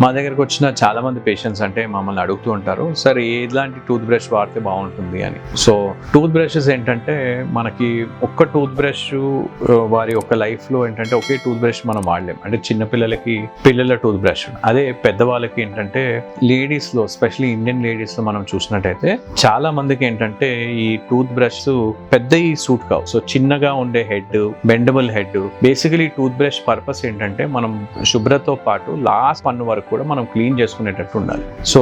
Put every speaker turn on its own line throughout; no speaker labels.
మా దగ్గరకు వచ్చిన చాలా మంది పేషెంట్స్ అంటే మమ్మల్ని అడుగుతూ ఉంటారు, సార్ ఎలాంటి టూత్ బ్రష్ వాడితే బాగుంటుంది అని. సో టూత్ బ్రషెస్ ఏంటంటే మనకి ఒక్క టూత్ బ్రష్ వారి యొక్క లైఫ్లో ఏంటంటే ఒకే టూత్ బ్రష్ మనం వాడలేం. అంటే చిన్నపిల్లలకి పిల్లల టూత్ బ్రష్, అదే పెద్దవాళ్ళకి ఏంటంటే లేడీస్లో స్పెషల్లీ ఇండియన్ లేడీస్లో మనం చూసినట్టయితే చాలా మందికి ఏంటంటే ఈ టూత్ బ్రష్ పెద్ద సూట్ కావు. సో చిన్నగా ఉండే head, bendable head. Basically tooth brush purpose ఏంటంటే మనం శుభ్రతతో పాటు లాస్ట్ పన్ను వరకు కూడా మనం క్లీన్ చేసుకునేటట్టు ఉండాలి. సో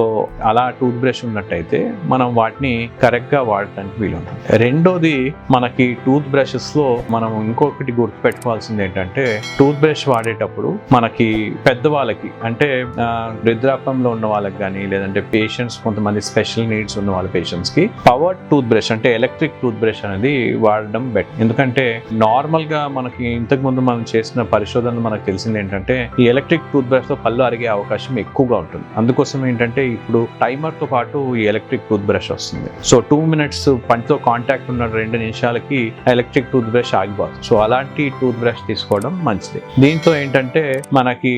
అలా టూత్ బ్రష్ ఉన్నట్టయితే మనం వాటిని కరెక్ట్ గా వాడటానికి వీలుంటుంది. రెండోది మనకి టూత్ బ్రషెస్ లో మనం ఇంకొకటి గుర్తుపెట్టుకోవాల్సింది ఏంటంటే టూత్ బ్రష్ వాడేటప్పుడు మనకి పెద్దవాళ్ళకి అంటే వృద్ధాప్యంలో ఉన్న వాళ్ళకి కానీ లేదంటే పేషెంట్స్ కొంతమంది స్పెషల్ నీడ్స్ ఉన్న వాళ్ళ పేషెంట్స్ కి పవర్ టూత్ బ్రష్ అంటే ఎలక్ట్రిక్ టూత్ బ్రష్ అనేది వాడడం బెటర్. ఎందుకంటే నార్మల్ గా మనకి ఇంతకు ముందు మనం చేసిన పరిశోధనలు మనకు తెలిసింది ఏంటంటే ఈ ఎలక్ట్రిక్ టూత్ బ్రష్ తో పళ్ళు అరిగే అవకాశం ఎక్కువగా ఉంటుంది. అందుకోసం ఏంటంటే ఇప్పుడు టైమర్ తో పాటు ఈ ఎలక్ట్రిక్ టూత్ బ్రష్ వస్తుంది. సో 2 minutes పంటితో కాంటాక్ట్ ఉన్న 2 నిమిషాలకి ఎలక్ట్రిక్ టూత్ బ్రష్ ఆగిపోతుంది. సో అలాంటి టూత్ బ్రష్ తీసుకోవడం మంచిది. దీంతో ఏంటంటే మనకి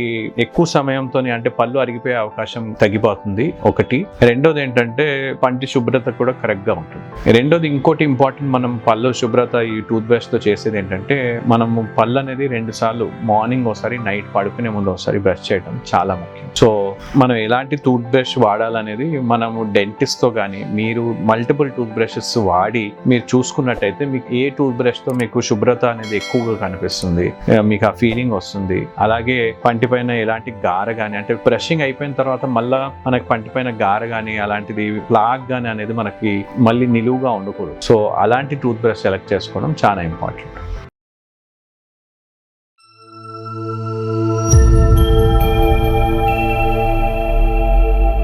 ఎక్కువ సమయంతో అంటే పళ్ళు అరిగిపోయే అవకాశం తగ్గిపోతుంది ఒకటి. రెండోది ఏంటంటే పంటి శుభ్రత కూడా కరెక్ట్ గా ఉంటుంది. రెండోది ఇంకోటి ఇంపార్టెంట్, మనం పళ్ళు శుభ్రత ఈ టూత్ బ్రష్ తో చేసేది ఏంటంటే మనము పళ్ళు అనేది 2 సార్లు మార్నింగ్ ఒకసారి, నైట్ పడుకునే ముందు ఒకసారి బ్రష్ చేయడం చాలా ముఖ్యం. సో మనం ఎలాంటి టూత్ బ్రష్ వాడాలనేది మనము డెంటిస్ట్ తో కానీ మీరు మల్టిపుల్ టూత్ బ్రషెస్ వాడి మీరు చూసుకున్నట్టయితే మీకు ఏ టూత్ బ్రష్ తో మీకు శుభ్రత అనేది ఎక్కువగా కనిపిస్తుంది, మీకు ఆ ఫీలింగ్ వస్తుంది. అలాగే పంటి పైన ఎలాంటి గార కానీ అంటే బ్రషింగ్ అయిపోయిన తర్వాత మళ్ళీ మనకి పంటి పైన గార కానీ అలాంటిది ప్లాగ్ కానీ అనేది మనకి మళ్ళీ నిలువుగా ఉండకూడదు. సో అలాంటి టూత్ బ్రష్ సెలెక్ట్ చేసుకోవడం చాలా ఇంపార్టెంట్.